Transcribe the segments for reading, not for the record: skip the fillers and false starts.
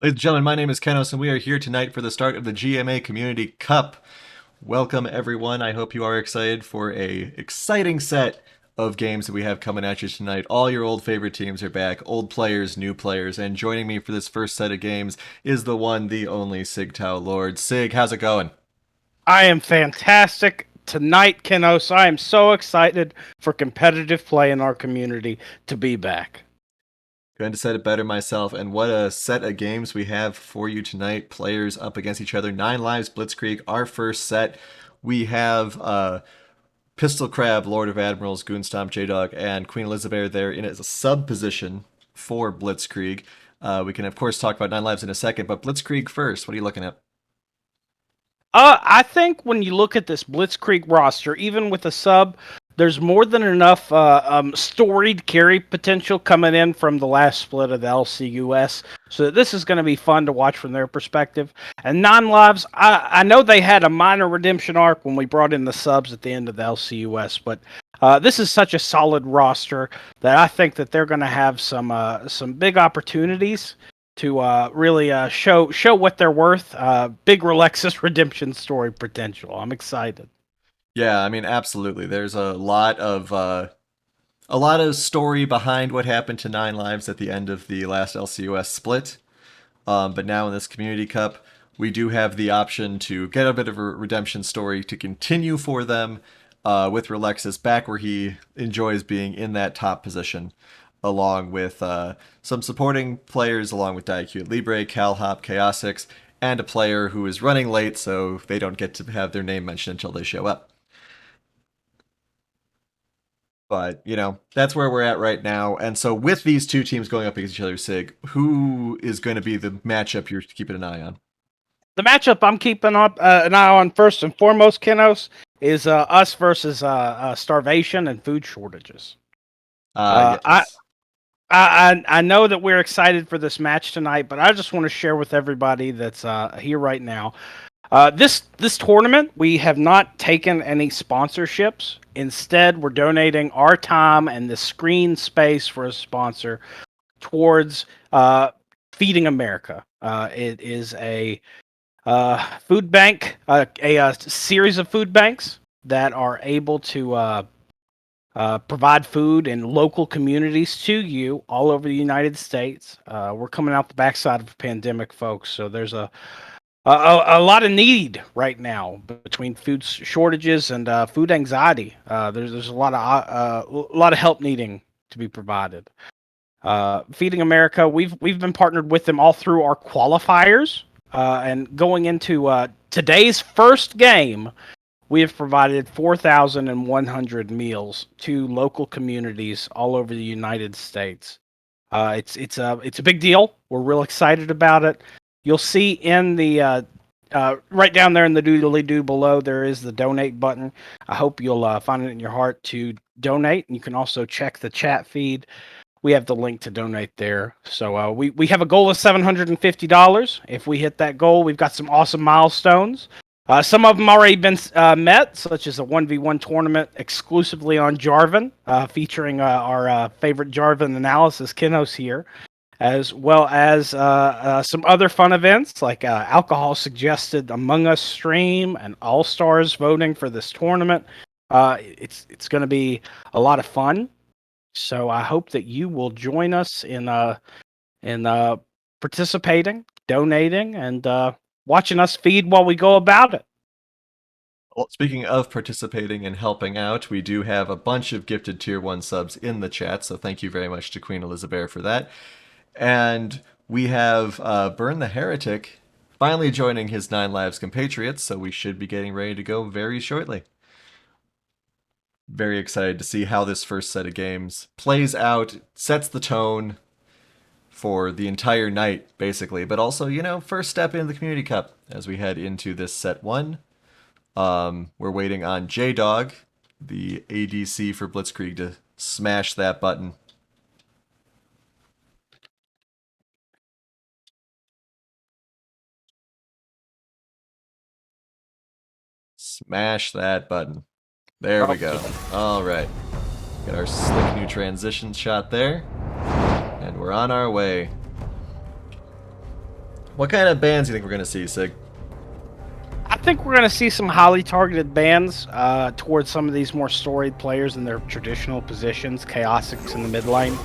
Ladies and gentlemen, my name is Kenos, and we are here tonight for the start of the GMA Community Cup. Welcome, everyone. I hope you are excited for a exciting set of games that we have coming at you tonight. All your old favorite teams are back, old players, new players, and joining me for this first set of games is the one, the only Sig Tao Lord. Sig, how's it going? I am fantastic tonight, Kenos. I am so excited for competitive play in our community to be back. Going to set it better myself, and what a set of games we have for you tonight. Players up against each other. 9 lives, Blitzkrieg, our first set. We have Pistol Crab, Lord of Admirals, Goonstomp, J-Dog, and Queen Elizabeth there in as a sub position for Blitzkrieg. We can, of course, talk about 9 lives in a second, but Blitzkrieg first. What are you looking at? I think when you look at this Blitzkrieg roster, even with a sub, there's more than enough storied carry potential coming in from the last split of the LCUS. So this is going to be fun to watch from their perspective. And 9 lives, I know they had a minor redemption arc when we brought in the subs at the end of the LCUS, but this is such a solid roster that I think that they're going to have some big opportunities to really show what they're worth. Big Relexus redemption story potential. I'm excited. Yeah, I mean, absolutely. There's a lot of story behind what happened to 9 lives at the end of the last LCUS split. But now in this Community Cup, we do have the option to get a bit of a redemption story to continue for them with Relexus back where he enjoys being in that top position, along with some supporting players, along with Daikyu Libre, Calhop, Chaosix, and a player who is running late, so they don't get to have their name mentioned until they show up. But, that's where we're at right now. And so, with these two teams going up against each other, Sig, who is going to be the matchup you're keeping an eye on? The matchup I'm keeping up an eye on first and foremost, Kenos, is us versus starvation and food shortages. Uh, I, Yes. I know that we're excited for this match tonight, but I just want to share with everybody that's here right now. This tournament, we have not taken any sponsorships. Instead, we're donating our time and the screen space for a sponsor towards Feeding America. It is a food bank, a series of food banks that are able to provide food in local communities to you all over the United States. We're coming out the backside of a pandemic, folks, so there's a lot of need right now between food shortages and food anxiety. There's a lot of help needing to be provided. Feeding America, we've been partnered with them all through our qualifiers, and going into today's first game, we have provided 4,100 meals to local communities all over the United States. It's a big deal. We're real excited about it. You'll see in the right down there in the doodly doo below, there is the donate button. I hope you'll find it in your heart to donate. And you can also check the chat feed. We have the link to donate there. So we have a goal of $750. If we hit that goal, we've got some awesome milestones. Some of them already been met, such as a 1v1 tournament exclusively on Jarvan, featuring our favorite Jarvan analysis, Kinos here, as well as some other fun events like alcohol suggested Among Us stream and All Stars voting for this tournament. It's going to be a lot of fun. So I hope that you will join us in participating, donating, and watching us feed while we go about it. Well, speaking of participating and helping out, we do have a bunch of gifted tier 1 subs in the chat, so thank you very much to Queen Elizabeth for that. And we have Burn the Heretic finally joining his 9 lives compatriots, so we should be getting ready to go very shortly. Very excited to see how this first set of games plays out, sets the tone for the entire night, basically. But also, first step in the Community Cup as we head into this set 1. We're waiting on J-Dog, the ADC for Blitzkrieg, to smash that button. Smash that button. There we go. All right. Got our slick new transition shot there. And we're on our way. What kind of bans do you think we're going to see, Sig? I think we're going to see some highly targeted bans towards some of these more storied players in their traditional positions. Chaosics in the mid lane.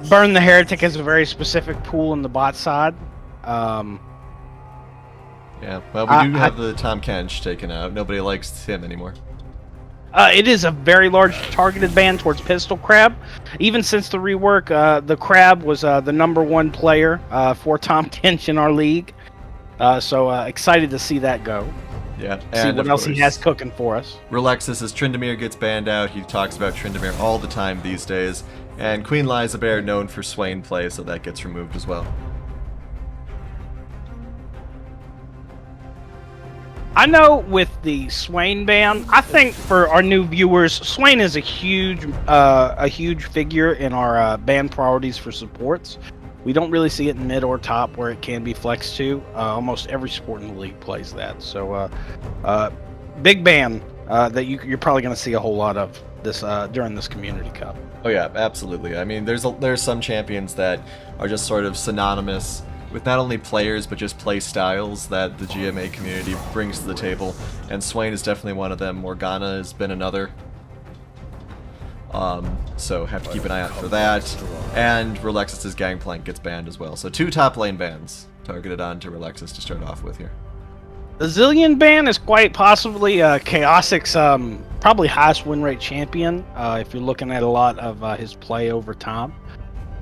Burn the Heretic has a very specific pool in the bot side. Yeah, well, we do have the Tom Kench taken out. Nobody likes him anymore. It is a very large targeted ban towards Pistol Crab. Even since the rework, the Crab was the #1 player for Tom Kench in our league. So excited to see that go. Yeah, See what else he has cooking for us. Relexus' Tryndamere gets banned out. He talks about Tryndamere all the time these days. And Queen Liza Bear known for Swain play, so that gets removed as well. I know with the Swain ban, I think for our new viewers, Swain is a huge figure in our ban priorities for supports. We don't really see it in mid or top where it can be flexed to. Almost every support in the league plays that. So, big ban that you're probably going to see a whole lot of this during this Community Cup. Oh yeah, absolutely. I mean, there's some champions that are just sort of synonymous with not only players but just play styles that the GMA community brings to the table, and Swain is definitely one of them. Morgana has been another. So have to keep an eye out for that. And Relexus' Gangplank gets banned as well. So 2 top lane bans targeted onto Relexus to start off with here. The Zillion ban is quite possibly Chaosic's probably highest win rate champion if you're looking at a lot of his play over time.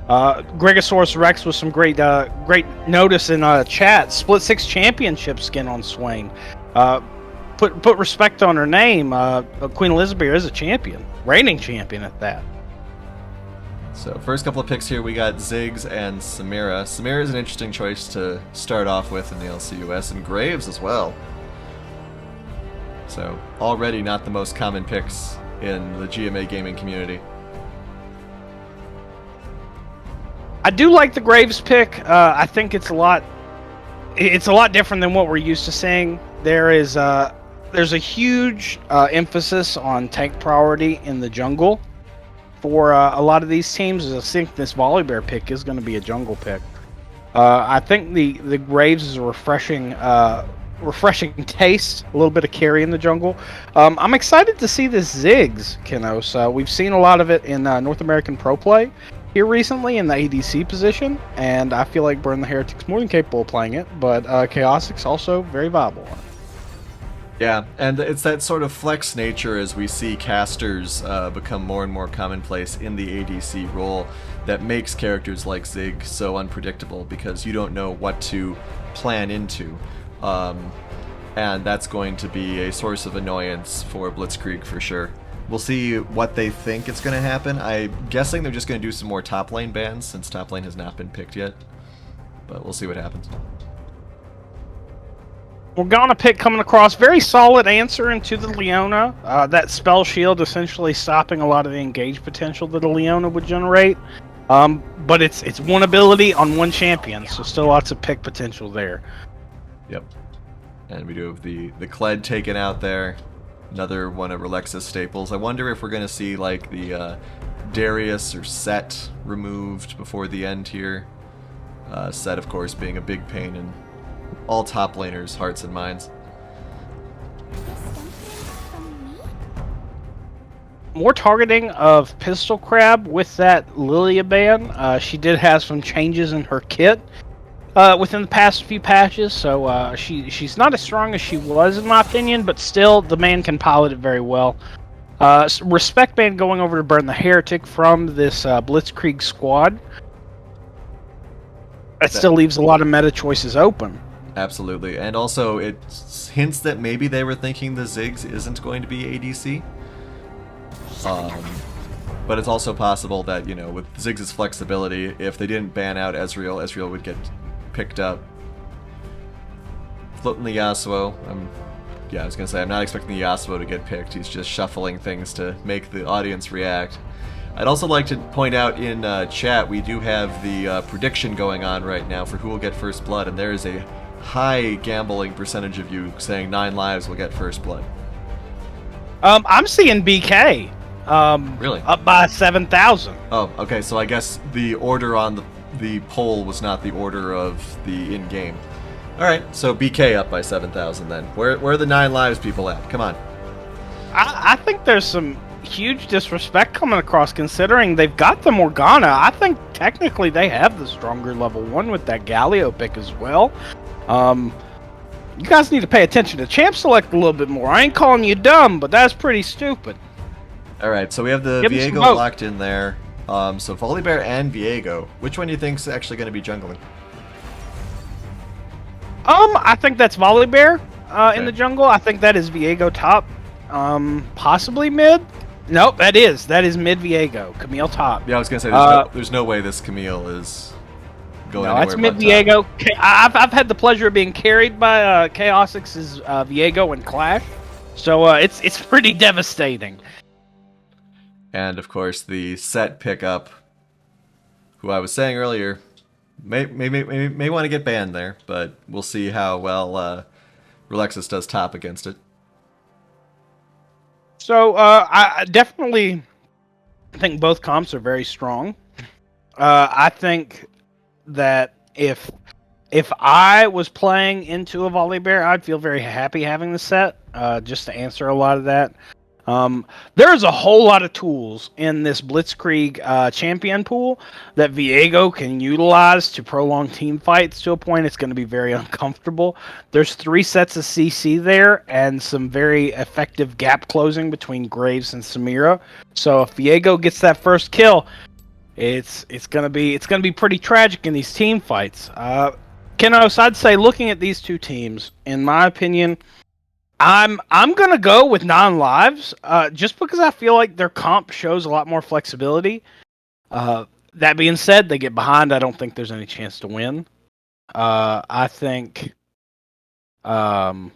Gregosaurus Rex with some great notice in chat. Split 6 championship skin on Swain. Put respect on her name. Queen Elizabeth is a champion, reigning champion at that. So first couple of picks here, we got Ziggs and Samira. Samira is an interesting choice to start off with in the LCUS, and Graves as well. So already not the most common picks in the GMA gaming community. I do like the Graves pick. I think it's a lot different than what we're used to seeing. There's a huge emphasis on tank priority in the jungle for a lot of these teams. I think this Volibear pick is going to be a jungle pick. I think the Graves is a refreshing taste, a little bit of carry in the jungle. I'm excited to see this Ziggs, Kinos. We've seen a lot of it in North American Pro Play here recently in the ADC position, and I feel like Burn the Heretic's more than capable of playing it, but Chaosic's also very viable. Yeah, and it's that sort of flex nature as we see casters become more and more commonplace in the ADC role that makes characters like Zig so unpredictable, because you don't know what to plan into. And that's going to be a source of annoyance for Blitzkrieg for sure. We'll see what they think is going to happen. I'm guessing they're just going to do some more top lane bans, since top lane has not been picked yet. But we'll see what happens. Morgana pick coming across. Very solid answer into the Leona. That spell shield essentially stopping a lot of the engage potential that a Leona would generate. But it's one ability on one champion, so still lots of pick potential there. Yep. And we do have the Kled taken out there. Another one of Relexus staples. I wonder if we're going to see like the Darius or Set removed before the end here. Set, of course, being a big pain in all top laners' hearts and minds. More targeting of Pistol Crab with that Lilia ban. She did have some changes in her kit within the past few patches, so she's not as strong as she was in my opinion, but still the man can pilot it very well. Respect ban going over to Burn the Heretic from this Blitzkrieg squad. That still leaves a lot of meta choices open. Absolutely, and also it hints that maybe they were thinking the Ziggs isn't going to be ADC. But it's also possible that, you know, with Ziggs' flexibility, if they didn't ban out Ezreal, Ezreal would get picked up. Floating the Yasuo. Yeah, I was going to say, I'm not expecting the Yasuo to get picked. He's just shuffling things to make the audience react. I'd also like to point out in chat, we do have the prediction going on right now for who will get first blood, and there is a high gambling percentage of you saying 9 lives will get first blood. I'm seeing BK. Really? Up by 7,000. Oh, okay, so I guess the order on the poll was not the order of the in-game. All right, so BK up by 7,000 then. Where are the 9 lives people at? Come on. I think there's some huge disrespect coming across considering they've got the Morgana. I think technically they have the stronger level 1 with that Galio pick as well. You guys need to pay attention to Champ Select a little bit more. I ain't calling you dumb, but that's pretty stupid. All right, so we have the Give me some Viego vote. locked in there. So Volibear and Viego. Which one do you think's actually going to be jungling? I think that's Volibear Okay. in the jungle. I think that is Viego top. Possibly mid. Nope, that is mid Viego. Camille top. Yeah, I was going to say there's no way this Camille is going No, anywhere that's mid but top. Viego. I've had the pleasure of being carried by Chaosix's Viego and Clash, so it's pretty devastating. And of course, the set pickup, who I was saying earlier, may want to get banned there, but we'll see how well Relexus does top against it. So I definitely think both comps are very strong. I think that if I was playing into a Volibear, I'd feel very happy having the set. Just to answer a lot of that. There's a whole lot of tools in this Blitzkrieg champion pool that Viego can utilize to prolong team fights to a point it's going to be very uncomfortable. There's 3 sets of CC there and some very effective gap closing between Graves and Samira. So if Viego gets that first kill, it's gonna be pretty tragic in these team fights. Kenos, I'd say looking at these 2 teams, in my opinion, I'm gonna go with 9 lives, just because I feel like their comp shows a lot more flexibility. That being said, they get behind. I don't think there's any chance to win. I think, um,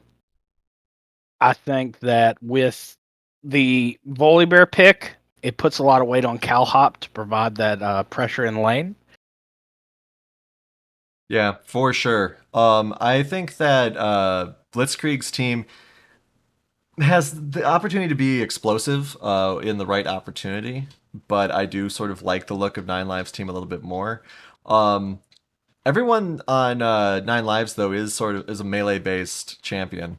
I think that with the Volibear pick, it puts a lot of weight on Calhop to provide that pressure in lane. Yeah, for sure. I think that Blitzkrieg's team has the opportunity to be explosive in the right opportunity, but I do sort of like the look of 9 Lives team a little bit more. Um, Everyone on 9 Lives though is a melee based champion,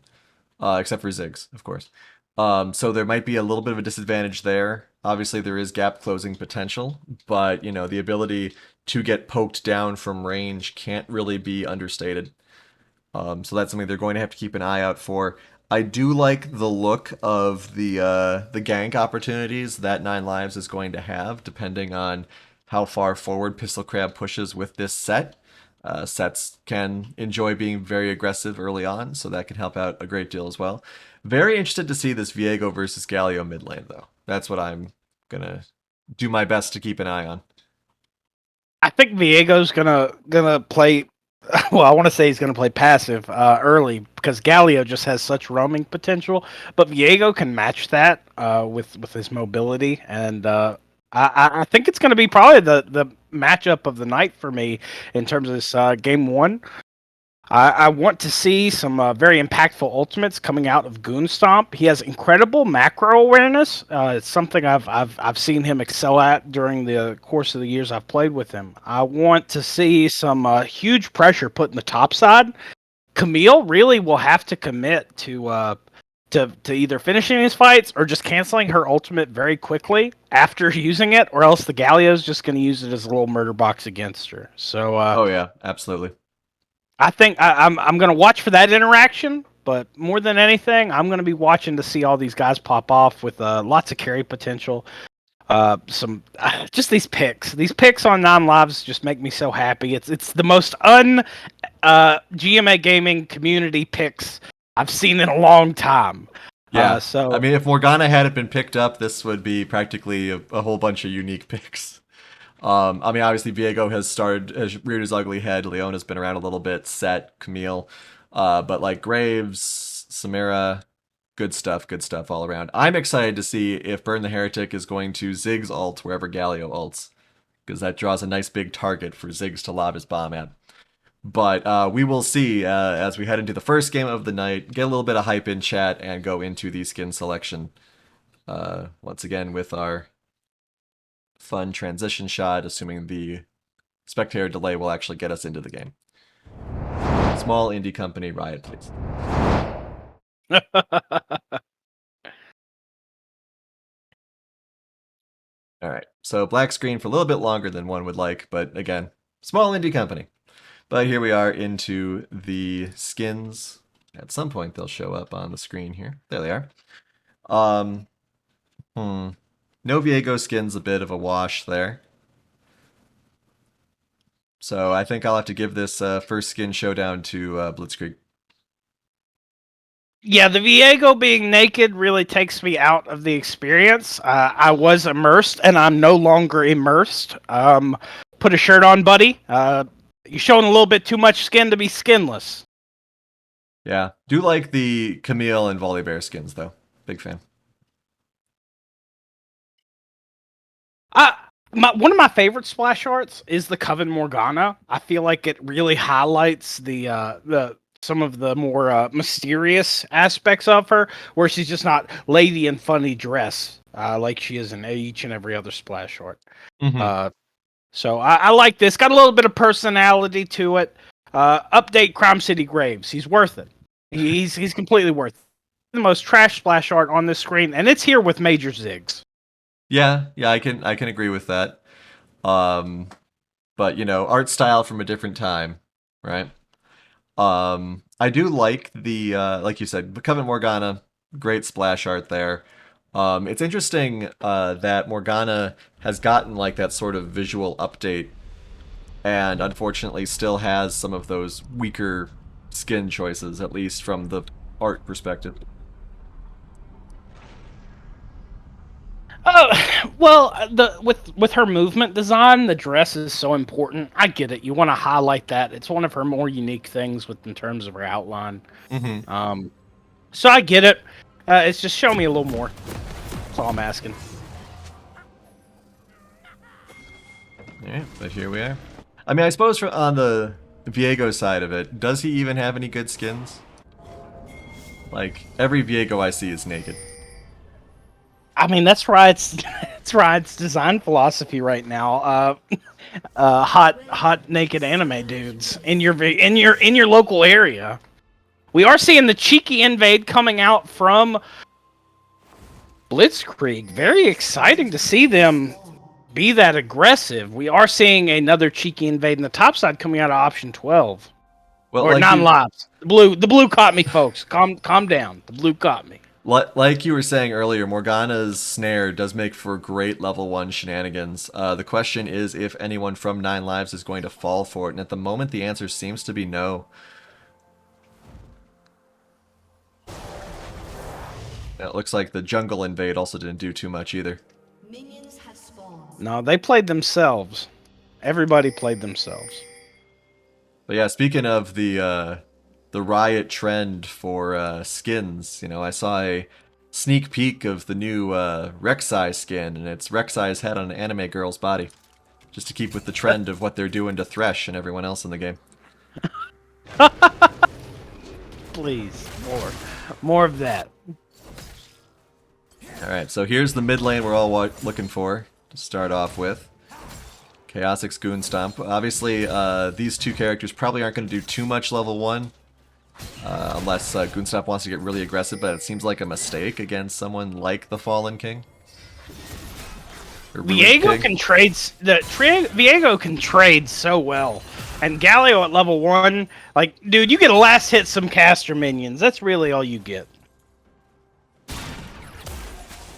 except for Ziggs, of course. So there might be a little bit of a disadvantage there. Obviously, there is gap closing potential, but the ability to get poked down from range can't really be understated. So that's something they're going to have to keep an eye out for. I do like the look of the gank opportunities that 9 Lives is going to have, depending on how far forward Pistol Crab pushes with this set. Sets can enjoy being very aggressive early on, so that can help out a great deal as well. Very interested to see this Viego versus Galio mid lane, though. That's what I'm gonna do my best to keep an eye on. I think Viego's gonna play. Well, I want to say he's going to play passive early because Galio just has such roaming potential, but Viego can match that with his mobility, and I think it's going to be probably the matchup of the night for me in terms of this game 1. I want to see some very impactful ultimates coming out of Goonstomp. He has incredible macro awareness. It's something I've seen him excel at during the course of the years I've played with him. I want to see some huge pressure put in the top side. Camille really will have to commit to either finishing his fights or just canceling her ultimate very quickly after using it, or else the Galio's just going to use it as a little murder box against her. So Oh yeah, absolutely. I think I'm going to watch for that interaction, but more than anything, I'm going to be watching to see all these guys pop off with lots of carry potential. Some just these picks. These picks on 9 Lives just make me so happy. It's the most GMA gaming community picks I've seen in a long time. Yeah. I So mean, if Morgana hadn't been picked up, this would be practically a whole bunch of unique picks. I mean, obviously, Viego has reared his ugly head. Leona's been around a little bit. Set, Camille. But like Graves, Samira, good stuff all around. I'm excited to see if Burn the Heretic is going to Ziggs ult wherever Galio ults, because that draws a nice big target for Ziggs to lob his bomb at. But we will see as we head into the first game of the night, get a little bit of hype in chat, and go into the skin selection. Once again, with our fun transition shot, assuming the spectator delay will actually get us into the game. Small indie company, riot, please. All right, so black screen for a little bit longer than one would like, but again, small indie company. But here we are into the skins. At some point, they'll show up on the screen here. There they are. No Viego skin's a bit of a wash there. So I think I'll have to give this first skin showdown to Blitzkrieg. Yeah, the Viego being naked really takes me out of the experience. I was immersed, and I'm no longer immersed. Put a shirt on, buddy. You're showing a little bit too much skin to be skinless. Yeah, do like the Camille and Volibear skins, though. Big fan. One of my favorite splash arts is the Coven Morgana. I feel like it really highlights the some of the more mysterious aspects of her, where she's just not lady in funny dress like she is in each and every other splash art. So I like this. Got a little bit of personality to it. Update Crime City Graves. He's worth it. He's completely worth it. The most trash splash art on this screen, and it's here with major zigs. Yeah, I can agree with that. But you know, art style from a different time, right? I do like the like you said, the Covenant Morgana, great splash art there. It's interesting that Morgana has gotten like that sort of visual update, and unfortunately still has some of those weaker skin choices, at least from the art perspective. Well, with her movement design, the dress is so important. I get it. You want to highlight that. It's one of her more unique things in terms of her outline. So I get it. It's just show me a little more. That's all I'm asking. Yeah, but here we are. I mean, I suppose on the Viego side of it, does he even have any good skins? Like, every Viego I see is naked. I mean, that's Riot's that's Riot's design philosophy right now. Hot naked anime dudes in your local area. We are seeing the cheeky invade coming out from Blitzkrieg. Very exciting to see them be that aggressive. We are seeing another cheeky invade in the top side coming out of option 12. Well, or like 9 lives. The blue caught me, folks. Calm down. The blue caught me. Like you were saying earlier, Morgana's snare does make for great level 1 shenanigans. The question is if anyone from 9 lives is going to fall for it, and at the moment the answer seems to be no. It looks like the jungle invade also didn't do too much either. Minions have spawned. No, they played themselves. Everybody played themselves. But yeah, speaking of the Riot trend for skins, you know, I saw a sneak peek of the new Rek'Sai skin, and it's Rek'Sai's head on an anime girl's body, just to keep with the trend of what they're doing to Thresh and everyone else in the game. Please, more of that. Alright, so here's the mid lane we're all looking for to start off with. Chaosic's Goon Stomp. Obviously, these two characters probably aren't going to do too much level 1. Unless Goon Stomp wants to get really aggressive, but it seems like a mistake against someone like the Fallen King. Viego can trade. Viego can trade so well, and Galio at level 1, like, dude, you get a last hit some caster minions. That's really all you get.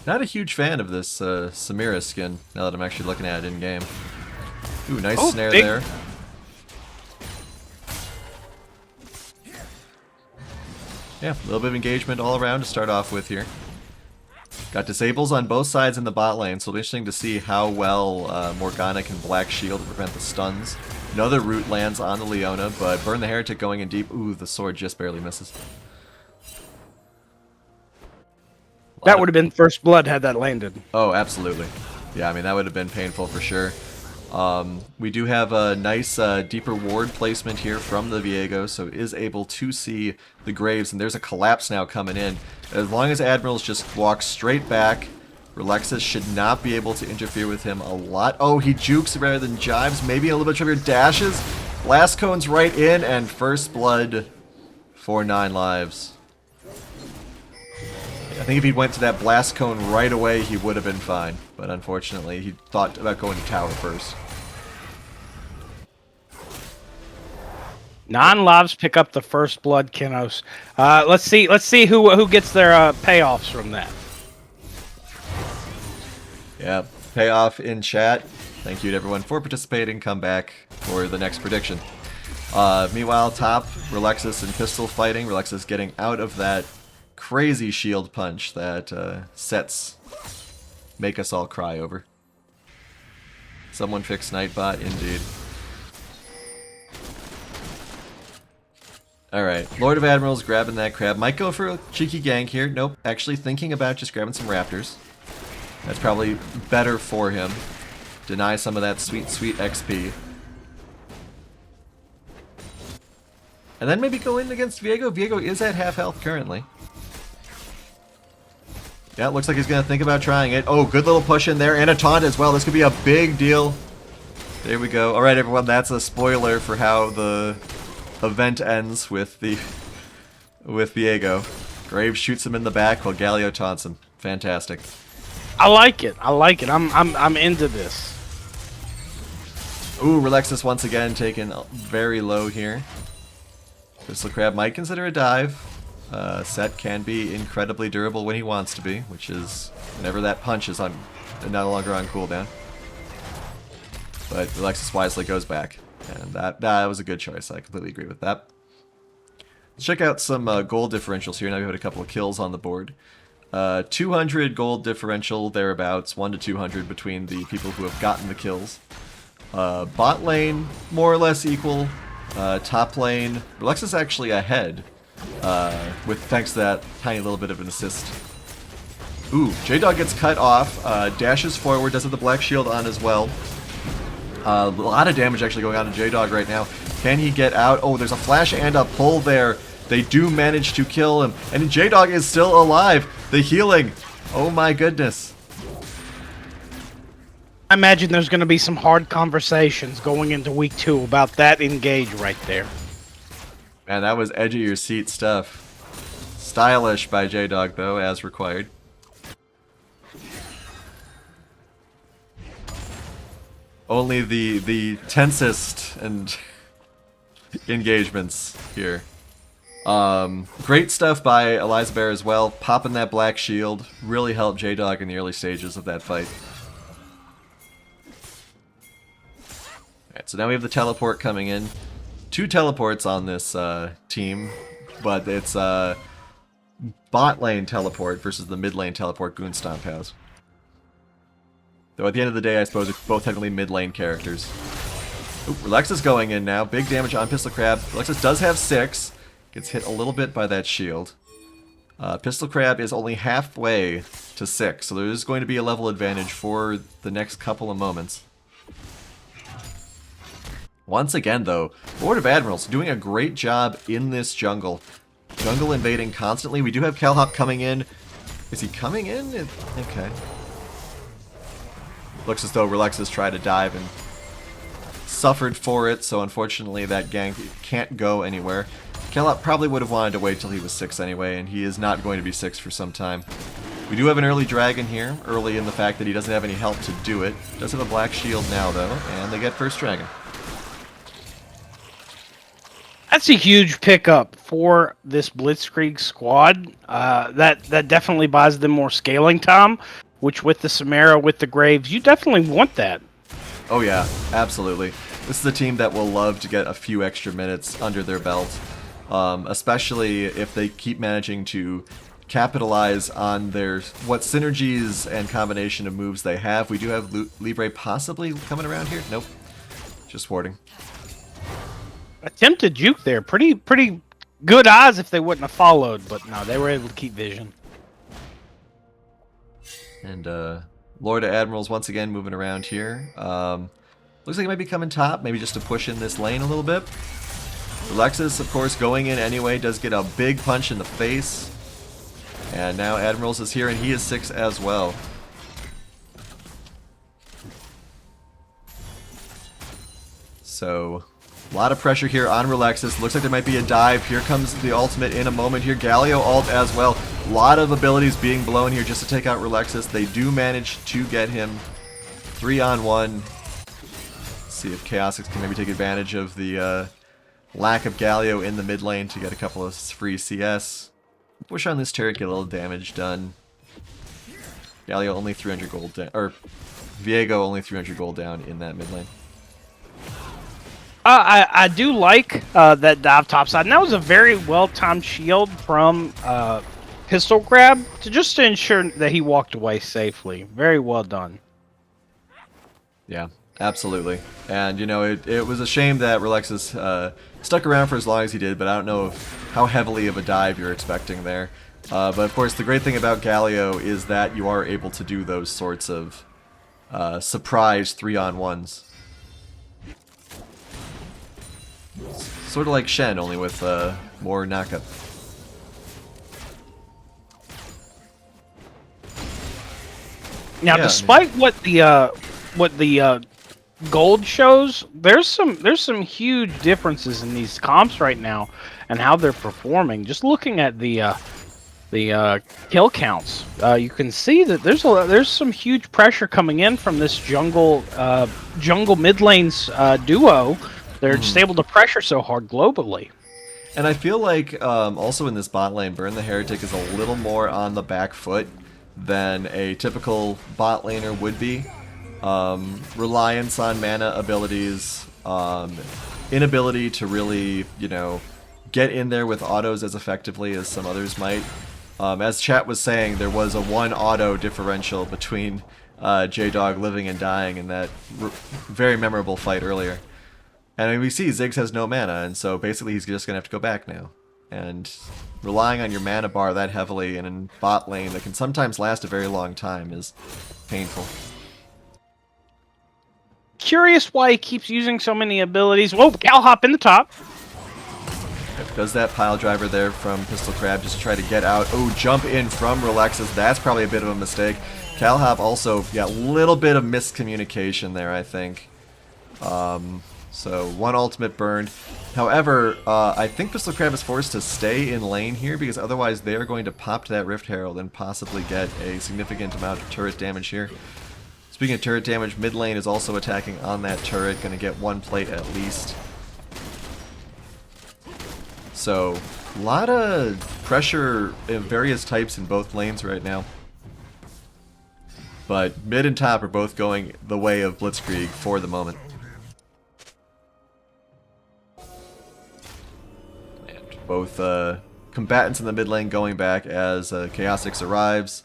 Not a huge fan of this Samira skin, now that I'm actually looking at it in-game. Ooh, nice snare there. Yeah, a little bit of engagement all around to start off with here. Got disables on both sides in the bot lane, so it'll be interesting to see how well Morgana can Black Shield to prevent the stuns. Another root lands on the Leona, but Burn the Heretic going in deep. Ooh, the sword just barely misses. That would have been first blood had that landed. Oh, absolutely. Yeah, I mean, that would have been painful for sure. We do have a nice deeper ward placement here from the Viego, so is able to see the Graves, and there's a collapse now coming in. As long as Admirals just walk straight back, Relexus should not be able to interfere with him a lot. Oh, he jukes rather than jives. Maybe a little bit trickier dashes. Blast cone's right in, and first blood for 9 lives. I think if he went to that blast cone right away, he would have been fine. But unfortunately, he thought about going to tower first. 9 lives pick up the first blood, Kinos. Let's see who gets their payoffs from that. Yeah, payoff in chat. Thank you to everyone for participating. Come back for the next prediction. Meanwhile, top, Relexus and Pistol fighting. Relexus getting out of that crazy shield punch that sets make us all cry over. Someone fix Nightbot, indeed. Alright, Lord of Admirals grabbing that crab. Might go for a cheeky gank here. Nope, actually thinking about just grabbing some raptors. That's probably better for him. Deny some of that sweet, sweet XP. And then maybe go in against Viego. Viego is at half health currently. Yeah, it looks like he's going to think about trying it. Oh, good little push in there. And a taunt as well. This could be a big deal. There we go. Alright, everyone. That's a spoiler for how the event ends with Viego. Graves shoots him in the back while Galio taunts him. Fantastic. I like it. I'm into this. Ooh, Relexus once again taken very low here. Pistol Crab might consider a dive. Set can be incredibly durable when he wants to be, which is whenever that punch is on, no longer on cooldown. But Relexus wisely goes back, and that was a good choice. I completely agree with that. Let's check out some gold differentials here. Now we have a couple of kills on the board. 200 gold differential thereabouts, 1 to 200 between the people who have gotten the kills. Bot lane, more or less equal. Top lane, Relexus actually ahead, with thanks to that tiny little bit of an assist. Ooh, J-Dog gets cut off, dashes forward, does have the black shield on as well. A lot of damage actually going on to J-Dog right now. Can he get out? Oh, there's a flash and a pull there. They do manage to kill him, and J-Dog is still alive. The healing, oh my goodness. I imagine there's going to be some hard conversations going into week 2 about that engage right there. Man, that was edge of your seat stuff. Stylish by J-Dog though, as required. Only the tensest and engagements here. Great stuff by Eliza Bear as well. Popping that black shield really helped J-Dog in the early stages of that fight. Alright, so now we have the teleport coming in. 2 teleports on this team, but it's bot lane teleport versus the mid lane teleport Goonstomp has. Though at the end of the day, I suppose it's both technically mid lane characters. Ooh, Relexus going in now. Big damage on Pistol Crab. Relexus does have 6. Gets hit a little bit by that shield. Pistol Crab is only halfway to 6, so there is going to be a level advantage for the next couple of moments. Once again, though, Lord of Admirals doing a great job in this jungle. Jungle invading constantly. We do have Calhop coming in. Is he coming in? Okay. Looks as though Relexus tried to dive and suffered for it, so unfortunately that gank can't go anywhere. Calhop probably would have wanted to wait till he was 6 anyway, and he is not going to be 6 for some time. We do have an early dragon here, early in the fact that he doesn't have any help to do it. Does have a black shield now, though, and they get first dragon. That's a huge pickup for this Blitzkrieg squad. That definitely buys them more scaling time, which with the Samara, with the Graves, you definitely want that. Oh yeah, absolutely. This is a team that will love to get a few extra minutes under their belt, especially if they keep managing to capitalize on their what synergies and combination of moves they have. We do have Libre possibly coming around here. Nope, just warding. Attempted juke there. Pretty good eyes if they wouldn't have followed, but no, they were able to keep vision. And Lord of Admirals once again moving around here. Looks like he might be coming top, maybe just to push in this lane a little bit. Relexus, of course, going in anyway, does get a big punch in the face. And now Admirals is here, and he is 6 as well. So, a lot of pressure here on Relexus. Looks like there might be a dive. Here comes the ultimate in a moment here. Galio ult as well. A lot of abilities being blown here just to take out Relexus. They do manage to get him 3-on-1. See if Chaosix can maybe take advantage of the lack of Galio in the mid lane to get a couple of free CS. Push on this turret, get a little damage done. Galio only 300 gold down, or Viego only 300 gold down in that mid lane. I do like that dive topside, and that was a very well-timed shield from Pistol Grab to ensure that he walked away safely. Very well done. Yeah, absolutely. And, you know, it was a shame that Relexus stuck around for as long as he did, but I don't know how heavily of a dive you're expecting there. But, of course, the great thing about Galio is that you are able to do those sorts of surprise 3-on-1s. Sort of like Shen, only with more knockup. Now, Yeah, despite what the gold shows, there's some huge differences in these comps right now and how they're performing. Just looking at the kill counts, you can see that there's some huge pressure coming in from this jungle mid lanes duo. They're just able to pressure so hard globally. And I feel like also in this bot lane, Burn the Heretic is a little more on the back foot than a typical bot laner would be. Reliance on mana abilities, inability to really, you know, get in there with autos as effectively as some others might. As chat was saying, there was a 1 auto differential between J-Dog living and dying in that very memorable fight earlier. And I mean, we see Ziggs has no mana, and so basically he's just going to have to go back now. And relying on your mana bar that heavily in a bot lane that can sometimes last a very long time is painful. Curious why he keeps using so many abilities. Whoa, Gal hop in the top. Does that pile driver there from Pistol Crab just to try to get out. Oh, jump in from Relexus. That's probably a bit of a mistake. Calhop also, yeah, a little bit of miscommunication there, I think. So, 1 ultimate burned. However, I think Pistol Crab is forced to stay in lane here because otherwise they're going to pop to that Rift Herald and possibly get a significant amount of turret damage here. Speaking of turret damage, mid lane is also attacking on that turret, going to get 1 plate at least. So, a lot of pressure in various types in both lanes right now. But mid and top are both going the way of Blitzkrieg for the moment. Both combatants in the mid lane going back as Chaosix arrives.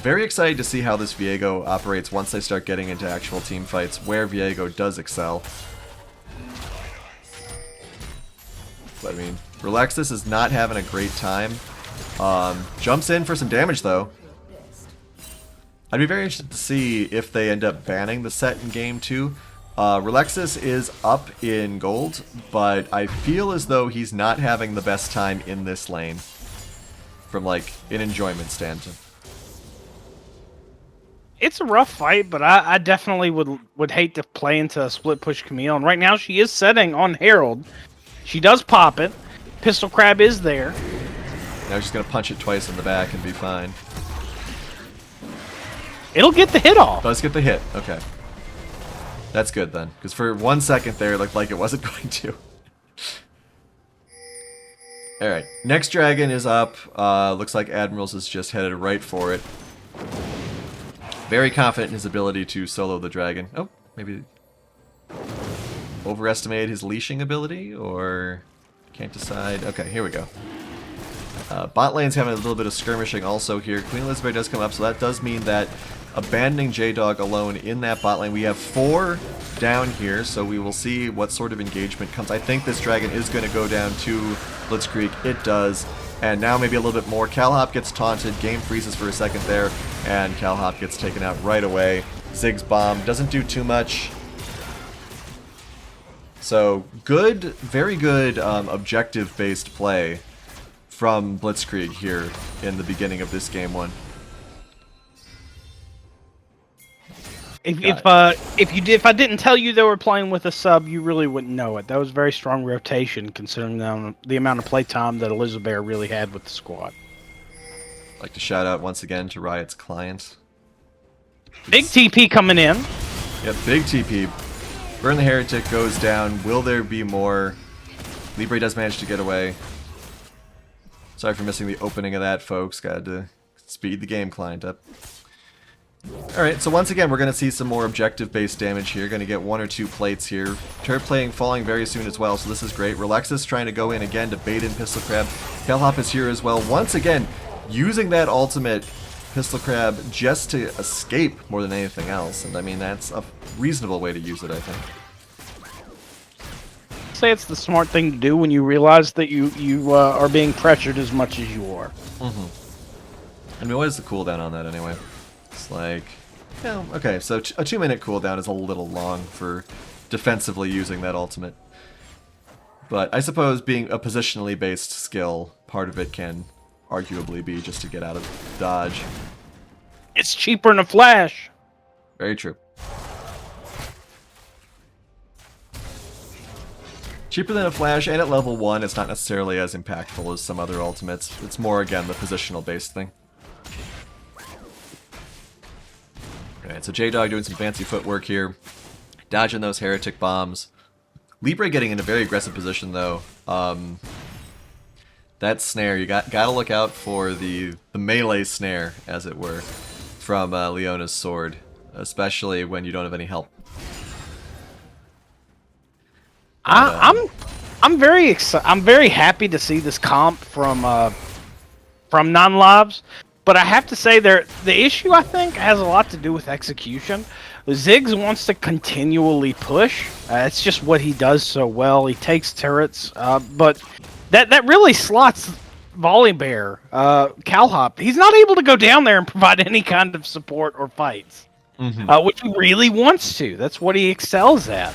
Very excited to see how this Viego operates once they start getting into actual team fights, where Viego does excel. But I mean, Relexus is not having a great time. Jumps in for some damage though. I'd be very interested to see if they end up banning the set in game 2. Relexus is up in gold, but I feel as though he's not having the best time in this lane from like an enjoyment standpoint. It's a rough fight, but I definitely would hate to play into a split push Camille. And right now she is setting on Herald. She does pop it. Pistol Crab is there. Now she's going to punch it twice in the back and be fine. It'll get the hit off. Does get the hit. Okay. That's good then. Because for 1 second there, it looked like it wasn't going to. Alright. Next dragon is up. Looks like Admirals is just headed right for it. Very confident in his ability to solo the dragon. Oh, maybe overestimated his leashing ability, or can't decide. Okay, here we go. Bot lane's having a little bit of skirmishing also here. Queen Elizabeth does come up, so that does mean that abandoning J-Dog alone in that bot lane. We have 4 down here, so we will see what sort of engagement comes. I think this dragon is going to go down to Blitzkrieg. It does. And now maybe a little bit more. Calhop gets taunted. Game freezes for a second there, and Calhop gets taken out right away. Ziggs bomb doesn't do too much. So good, very good objective-based play from Blitzkrieg here in the beginning of this game 1. If I didn't tell you they were playing with a sub, you really wouldn't know it. That was very strong rotation considering the amount of playtime that Elizabeth really had with the squad. I'd like to shout out once again to Riot's client. Big TP coming in. Yep, big TP. Burn the Heretic goes down. Will there be more? Libre does manage to get away. Sorry for missing the opening of that, folks. Got to speed the game client up. Alright, so once again, we're going to see some more objective-based damage here. Going to get 1 or 2 plates here. Turret playing falling very soon as well, so this is great. Relexus trying to go in again to bait in Pistol Crab. Calhop is here as well. Once again, using that ultimate Pistol Crab just to escape more than anything else. And I mean, that's a reasonable way to use it, I think. Say it's the smart thing to do when you realize that you are being pressured as much as you are. I mean, what is the cooldown on that anyway? It's like, yeah, okay, so a 2-minute cooldown is a little long for defensively using that ultimate. But I suppose being a positionally based skill, part of it can arguably be just to get out of dodge. It's cheaper in a flash. Very true. Cheaper than a flash, and at level 1, it's not necessarily as impactful as some other ultimates. It's more, again, the positional based thing. Alright, so J-Dog doing some fancy footwork here. Dodging those heretic bombs. Libre getting in a very aggressive position, though. That snare, you gotta look out for the melee snare, as it were, from Leona's sword. Especially when you don't have any help. I'm very excited. I'm very happy to see this comp from non-lives, but I have to say the issue I think has a lot to do with execution. Ziggs wants to continually push. It's just what he does so well. He takes turrets, but that really slots Volibear, Calhop. He's not able to go down there and provide any kind of support or fights, which he really wants to. That's what he excels at.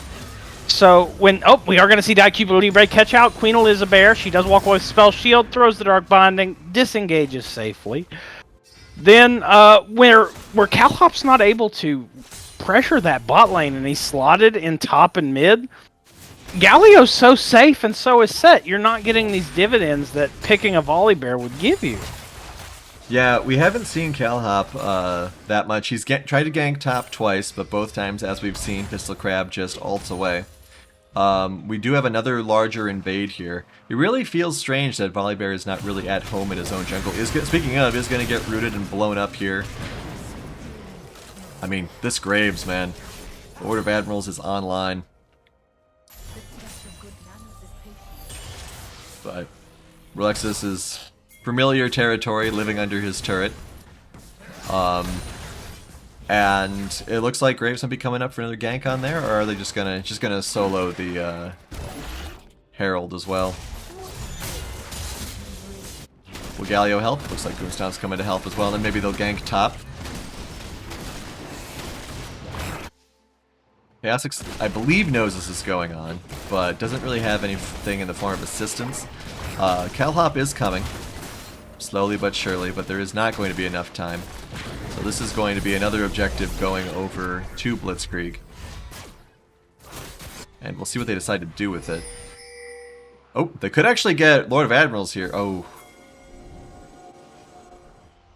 So we are going to see Cuba Libre catch out Queen Elizabeth. She does walk away with Spell Shield, throws the Dark Binding, disengages safely. Then where Calhop's not able to pressure that bot lane and he's slotted in top and mid, Galio's so safe and so is set. You're not getting these dividends that picking a Volibear would give you. Yeah, we haven't seen Calhop that much. He's tried to gank top twice, but both times, as we've seen, Pistol Crab just ults away. We do have another larger invade here. It really feels strange that Volibear is not really at home in his own jungle. Speaking of, is going to get rooted and blown up here. I mean, this Graves, man. The Order of Admirals is online. But Relexus is familiar territory, living under his turret. And it looks like Graves might be coming up for another gank on there, or are they just gonna solo the Herald as well? Will Galio help? Looks like Goonstown's coming to help as well, and then maybe they'll gank top. Chaosix, I believe, knows this is going on, but doesn't really have anything in the form of assistance. Calhop is coming, slowly but surely, but there is not going to be enough time. So this is going to be another objective going over to Blitzkrieg. And we'll see what they decide to do with it. Oh, they could actually get Lord of Admirals here. Oh.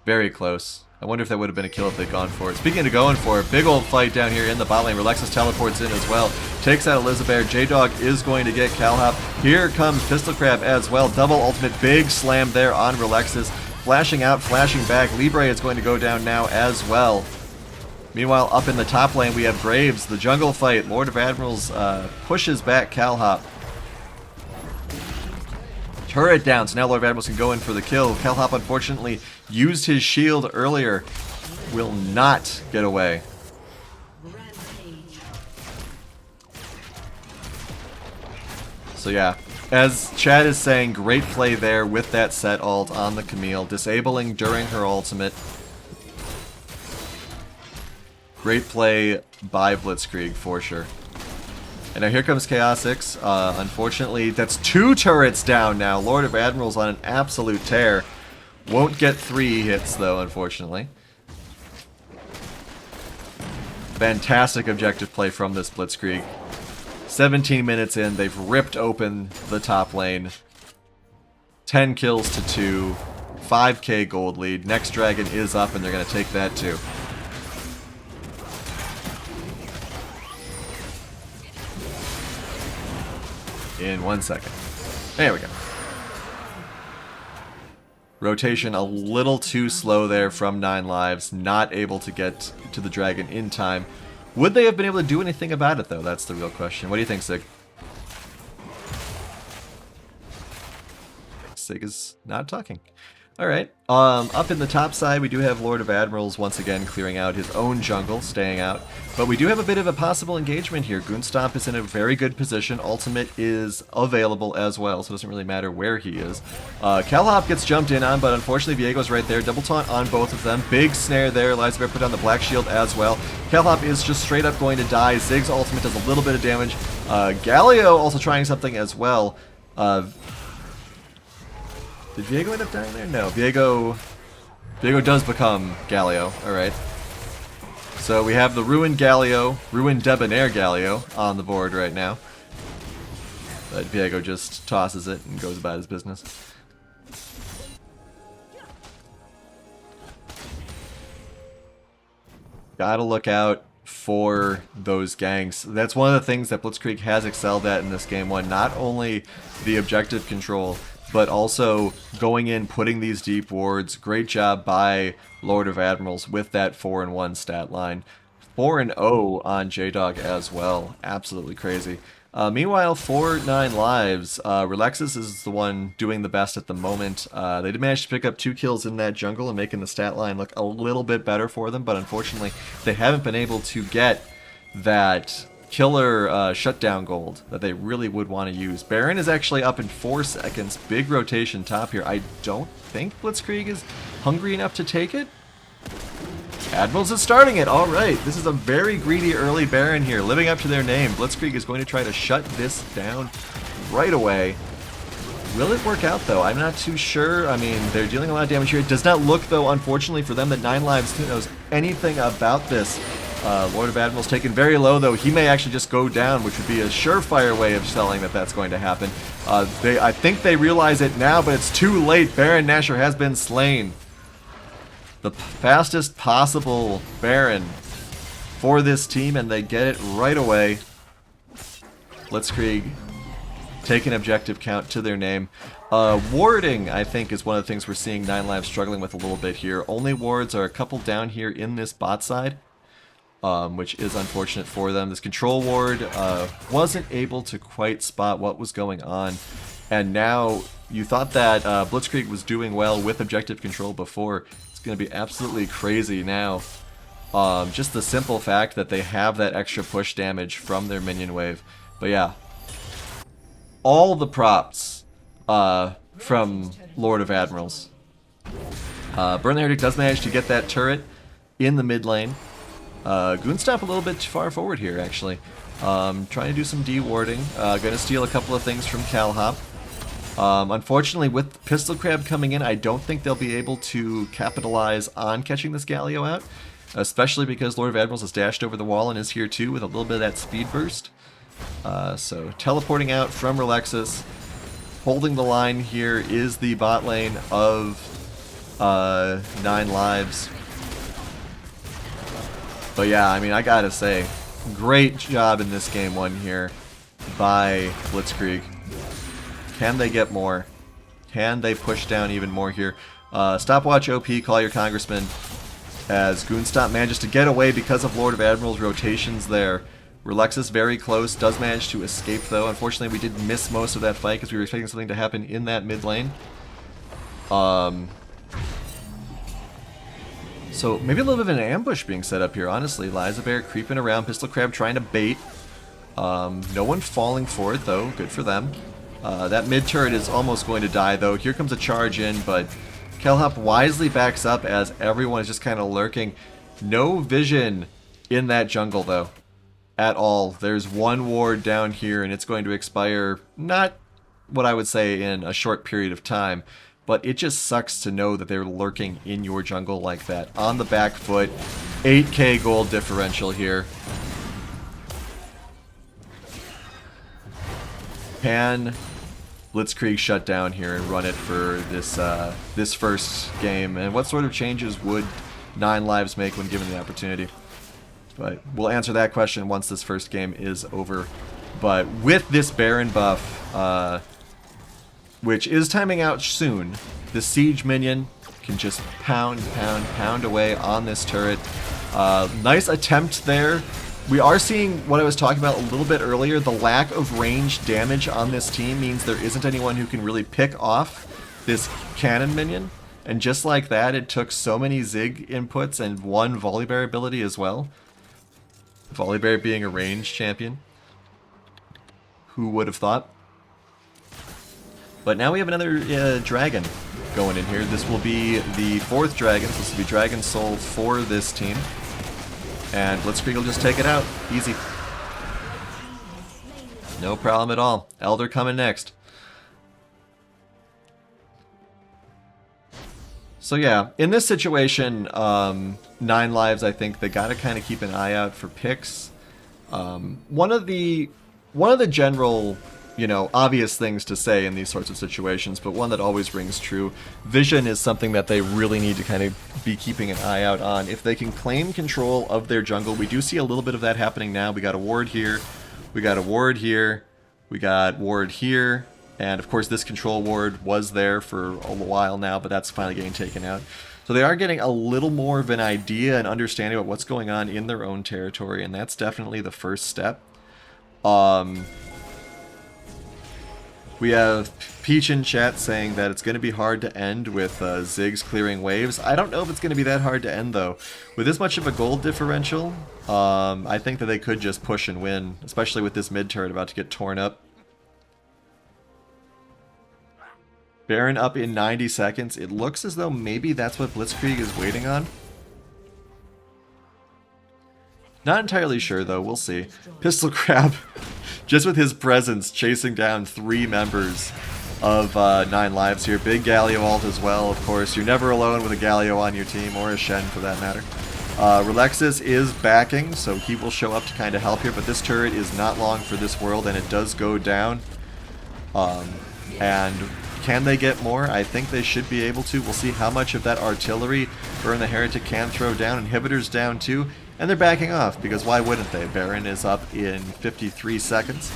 Very close. I wonder if that would have been a kill if they'd gone for it. Speaking of going for it, big old fight down here in the bot lane. Relexus teleports in as well. Takes out Elizabeth. J-Dog is going to get Calhop. Here comes Pistol Crab as well. Double ultimate. Big slam there on Relexus. Flashing out, flashing back. Libre is going to go down now as well. Meanwhile, up in the top lane, we have Graves. The jungle fight. Lord of Admirals pushes back Calhop. Turret down, so now Lord of Admirals can go in for the kill. Calhop, unfortunately, used his shield earlier. Will not get away. So yeah, as Chad is saying, great play there with that set ult on the Camille, disabling during her ultimate. Great play by Blitzkrieg, for sure. And now here comes Chaosix. Unfortunately, that's 2 turrets down now. Lord of Admirals on an absolute tear. Won't get 3 hits, though, unfortunately. Fantastic objective play from this Blitzkrieg. 17 minutes in, they've ripped open the top lane. 10 kills to 2. 5k gold lead. Next dragon is up, and they're going to take that too. In 1 second. There we go. Rotation a little too slow there from 9 lives. Not able to get to the dragon in time. Would they have been able to do anything about it, though? That's the real question. What do you think, Sig? Sig is not talking. Alright. Up in the top side, we do have Lord of Admirals once again clearing out his own jungle, staying out. But we do have a bit of a possible engagement here. Goonstomp is in a very good position. Ultimate is available as well, so it doesn't really matter where he is. Calhop gets jumped in on, but unfortunately Viego's right there. Double taunt on both of them. Big snare there. Eliza Bear put down the black shield as well. Calhop is just straight up going to die. Zig's ultimate does a little bit of damage. Galio also trying something as well. Did Viego end up dying there? No. Viego does become Galio. Alright. So we have the Ruined Galio, Ruined Debonair Galio on the board right now. But Viego just tosses it and goes about his business. Gotta look out for those ganks. That's one of the things that Blitzkrieg has excelled at in this game one. Not only the objective control, but also going in, putting these deep wards. Great job by Lord of Admirals with that 4-1 stat line. 4-0 on J-Dog as well. Absolutely crazy. Meanwhile, for 9 lives, Relexus is the one doing the best at the moment. They did manage to pick up 2 kills in that jungle and making the stat line look a little bit better for them, but unfortunately, they haven't been able to get that killer shutdown gold that they really would want to use. Baron is actually up in 4 seconds. Big rotation top here. I don't think Blitzkrieg is hungry enough to take it. Admirals is starting it. All right. This is a very greedy early Baron here. Living up to their name. Blitzkrieg is going to try to shut this down right away. Will it work out, though? I'm not too sure. I mean, they're dealing a lot of damage here. It does not look, though, unfortunately for them, that 9 lives knows anything about this. Lord of Admirals taken very low, though. He may actually just go down, which would be a surefire way of telling that that's going to happen. I think they realize it now, but it's too late. Baron Nashor has been slain. The fastest possible Baron for this team, and they get it right away. Blitzkrieg take an objective count to their name. Warding, I think, is one of the things we're seeing 9 lives struggling with a little bit here. Only wards are a couple down here in this bot side. Which is unfortunate for them. This control ward wasn't able to quite spot what was going on, and now you thought that Blitzkrieg was doing well with objective control before. It's going to be absolutely crazy now. Just the simple fact that they have that extra push damage from their minion wave. But yeah, all the props from Lord of Admirals. Burn the Heretic does manage to get that turret in the mid lane. Goonstomp a little bit too far forward here, actually. Trying to do some de-warding. Gonna steal a couple of things from Calhop. Unfortunately, with Pistol Crab coming in, I don't think they'll be able to capitalize on catching this Galio out. Especially because Lord of Admirals has dashed over the wall and is here too with a little bit of that speed burst. So teleporting out from Relexus. Holding the line here is the bot lane of 9 lives. But yeah, I mean, I gotta say, great job in this game one here by Blitzkrieg. Can they get more? Can they push down even more here? Stopwatch OP, call your congressman. As Goonstomp manages to get away because of Lord of Admiral's rotations there. Relexus very close, does manage to escape though. Unfortunately, we did miss most of that fight because we were expecting something to happen in that mid lane. So maybe a little bit of an ambush being set up here, honestly. Liza Bear creeping around, Pistol Crab trying to bait. No one falling for it, though. Good for them. That mid turret is almost going to die, though. Here comes a charge in, but Calhop wisely backs up as everyone is just kind of lurking. No vision in that jungle, though, at all. There's one ward down here, and it's going to expire, not what I would say in a short period of time, but it just sucks to know that they're lurking in your jungle like that. On the back foot, 8k gold differential here. Can Blitzkrieg shut down here and run it for this this first game? And what sort of changes would 9 lives make when given the opportunity? But we'll answer that question once this first game is over. But with this Baron buff, which is timing out soon, the Siege minion can just pound away on this turret. Nice attempt there. We are seeing what I was talking about a little bit earlier. The lack of range damage on this team means there isn't anyone who can really pick off this cannon minion. And just like that, it took so many Zig inputs and one Volibear ability as well. Volibear being a range champion. Who would have thought? But now we have another dragon going in here. This will be the 4th dragon. This will be Dragon Soul for this team. And Blitzkrieg will just take it out. Easy. No problem at all. Elder coming next. So yeah, in this situation, 9 lives, I think they gotta kind of keep an eye out for picks. One of the general, you know, obvious things to say in these sorts of situations, but one that always rings true. Vision is something that they really need to kind of be keeping an eye out on. If they can claim control of their jungle, we do see a little bit of that happening now. We got a ward here, we got a ward here, we got ward here, and of course this control ward was there for a while now, but that's finally getting taken out. So they are getting a little more of an idea and understanding about what's going on in their own territory, and that's definitely the first step. We have Peach in chat saying that it's going to be hard to end with Ziggs clearing waves. I don't know if it's going to be that hard to end, though. With this much of a gold differential, I think that they could just push and win, especially with this mid turret about to get torn up. Baron up in 90 seconds. It looks as though maybe that's what Blitzkrieg is waiting on. Not entirely sure, though. We'll see. Pistol Crab, just with his presence, chasing down 3 members of 9 lives here. Big Galio ult as well, of course. You're never alone with a Galio on your team, or a Shen for that matter. Relexis is backing, so he will show up to kind of help here, but this turret is not long for this world, and it does go down. And can they get more? I think they should be able to. We'll see how much of that artillery Burn the Heretic can throw down. Inhibitors down too. And they're backing off, because why wouldn't they? Baron is up in 53 seconds.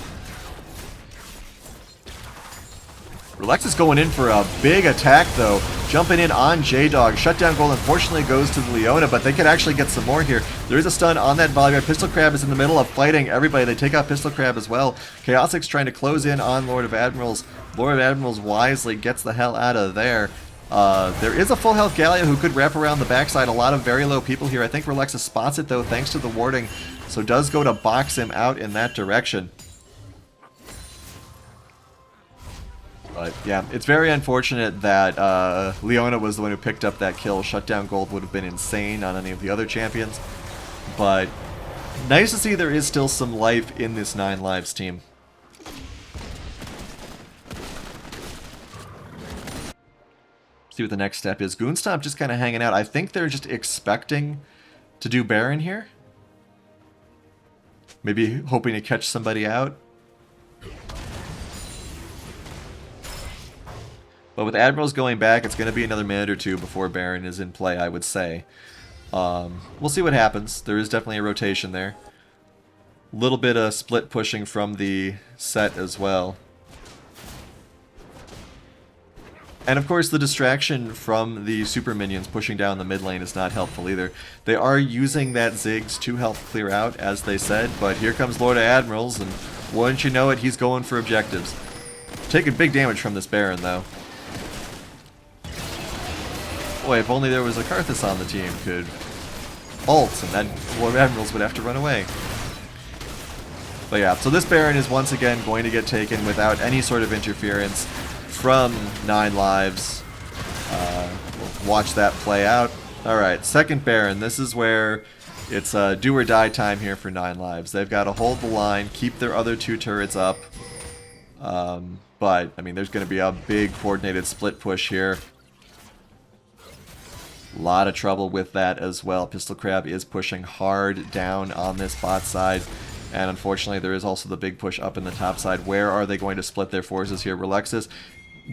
Relexis going in for a big attack, though. Jumping in on J-Dog. Shutdown goal unfortunately goes to the Leona, but they could actually get some more here. There is a stun on that Volibear. Pistol Crab is in the middle of fighting everybody. They take out Pistol Crab as well. Chaotix's trying to close in on Lord of Admirals. Lord of Admirals wisely gets the hell out of there. There is a full health Galio who could wrap around the backside. A lot of very low people here. I think Relexis spots it, though, thanks to the warding. So does go to box him out in that direction. But yeah, it's very unfortunate that Leona was the one who picked up that kill. Shutdown gold would have been insane on any of the other champions. But nice to see there is still some life in this 9 lives team. See what the next step is. Goonstomp just kind of hanging out. I think they're just expecting to do Baron here. Maybe hoping to catch somebody out. But with Admirals going back, it's going to be another minute or two before Baron is in play, I would say. We'll see what happens. There is definitely a rotation there. A little bit of split pushing from the set as well. And of course the distraction from the super minions pushing down the mid lane is not helpful either. They are using that Ziggs to help clear out, as they said, but here comes Lord of Admirals, and wouldn't you know it, he's going for objectives. Taking big damage from this Baron, though. Boy, if only there was a Karthus on the team, could ult, and then Lord of Admirals would have to run away. But yeah, so this Baron is once again going to get taken without any sort of interference from 9 lives. We'll watch that play out. Alright, second Baron. This is where it's do or die time here for 9 lives. They've got to hold the line, keep their other 2 turrets up. But, I mean, there's going to be a big coordinated split push here. A lot of trouble with that as well. Pistol Crab is pushing hard down on this bot side. And unfortunately, there is also the big push up in the top side. Where are they going to split their forces here? Relexus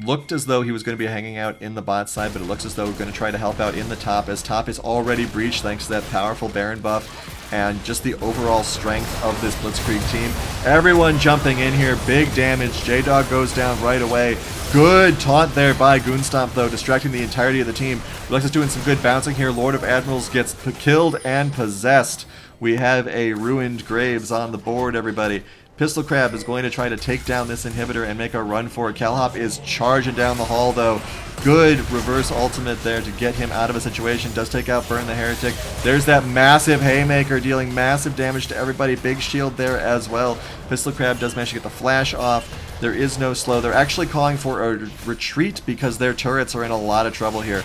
looked as though he was going to be hanging out in the bot side, but it looks as though we're going to try to help out in the top, as top is already breached thanks to that powerful Baron buff and just the overall strength of this Blitzkrieg team. Everyone jumping in here, big damage. J-Dog goes down right away. Good taunt there by Goonstomp, though, distracting the entirety of the team. Relexus doing some good bouncing here. Lord of Admirals gets killed and possessed. We have a ruined Graves on the board, everybody. Pistol Crab is going to try to take down this inhibitor and make a run for it. Calhop is charging down the hall, though. Good reverse ultimate there to get him out of a situation. Does take out Burn the Heretic. There's that massive Haymaker dealing massive damage to everybody. Big shield there as well. Pistol Crab does manage to get the flash off. There is no slow. They're actually calling for a retreat because their turrets are in a lot of trouble here.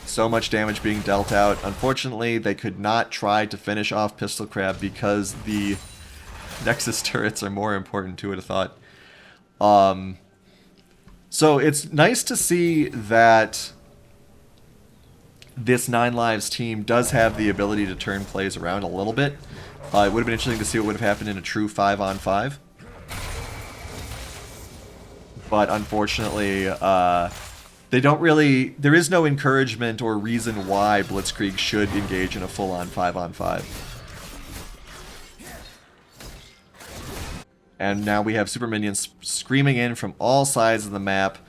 So much damage being dealt out. Unfortunately, they could not try to finish off Pistol Crab because the Nexus turrets are more important to it, I thought. So it's nice to see that this 9 Lives team does have the ability to turn plays around a little bit. It would have been interesting to see what would have happened in a true 5-on-5. But unfortunately, they don't really... There is no encouragement or reason why Blitzkrieg should engage in a full-on 5-on-5. And now we have super minions screaming in from all sides of the map.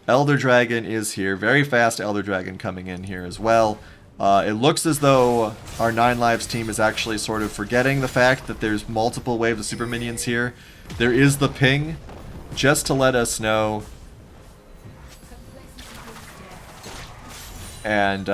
Elder Dragon is here. Very fast Elder Dragon coming in here as well. It looks as though our 9 Lives team is actually sort of forgetting the fact that there's multiple waves of super minions here. There is the ping, just to let us know. And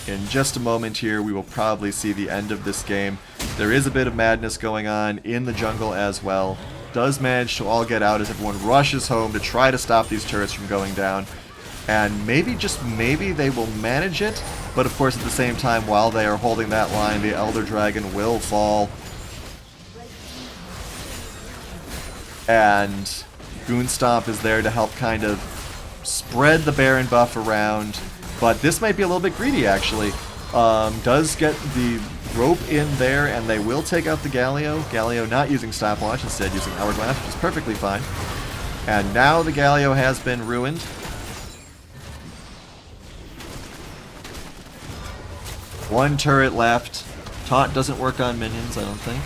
in just a moment here, we will probably see the end of this game. There is a bit of madness going on in the jungle as well. Does manage to all get out as everyone rushes home to try to stop these turrets from going down. And maybe, just maybe, they will manage it. But of course, at the same time, while they are holding that line, the Elder Dragon will fall. And Goonstomp is there to help kind of spread the Baron buff around. But this might be a little bit greedy, actually. Does get the rope in there, and they will take out the Galio. Galio not using stopwatch, instead using Hourglass, which is perfectly fine. And now the Galio has been ruined. One turret left. Taunt doesn't work on minions, I don't think.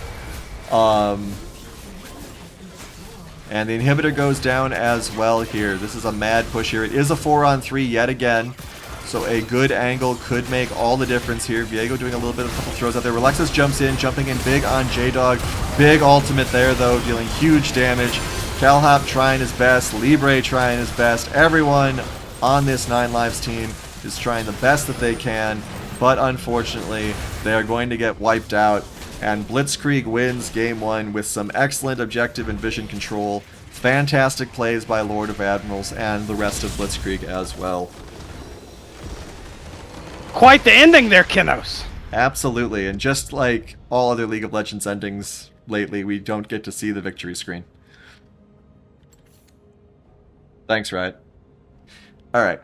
And the inhibitor goes down as well here. This is a mad push here. It is a 4-on-3 yet again. So a good angle could make all the difference here. Viego doing a little bit of a couple throws out there. Relexus jumps in, jumping in big on J-Dog. Big ultimate there, though, dealing huge damage. Calhop trying his best. Libre trying his best. Everyone on this 9 Lives team is trying the best that they can. But unfortunately, they are going to get wiped out. And Blitzkrieg wins Game 1 with some excellent objective and vision control. Fantastic plays by Lord of Admirals and the rest of Blitzkrieg as well. Quite the ending there, Kinos. Absolutely, and just like all other League of Legends endings lately, we don't get to see the victory screen. Thanks, Riot. Alright.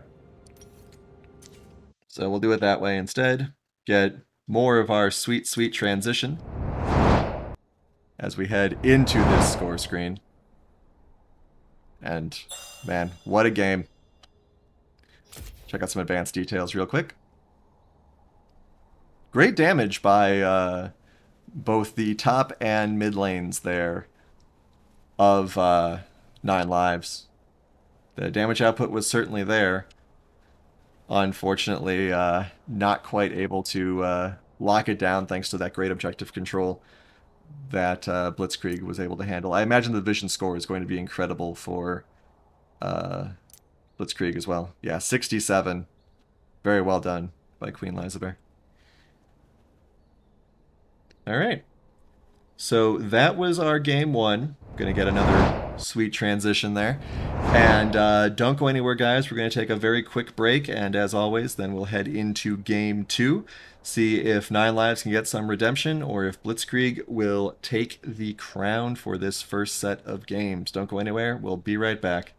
So we'll do it that way instead. Get more of our sweet, sweet transition as we head into this score screen. And, man, what a game. Check out some advanced details real quick. Great damage by both the top and mid lanes there of 9 Lives. The damage output was certainly there. Unfortunately, not quite able to lock it down thanks to that great objective control that Blitzkrieg was able to handle. I imagine the vision score is going to be incredible for Blitzkrieg as well. Yeah, 67. Very well done by Queen Lizabear. Alright. So that was our Game 1. Gonna get another sweet transition there. And don't go anywhere, guys. We're going to take a very quick break, and as always, then we'll head into Game 2. See if 9 Lives can get some redemption, or if Blitzkrieg will take the crown for this first set of games. Don't go anywhere. We'll be right back.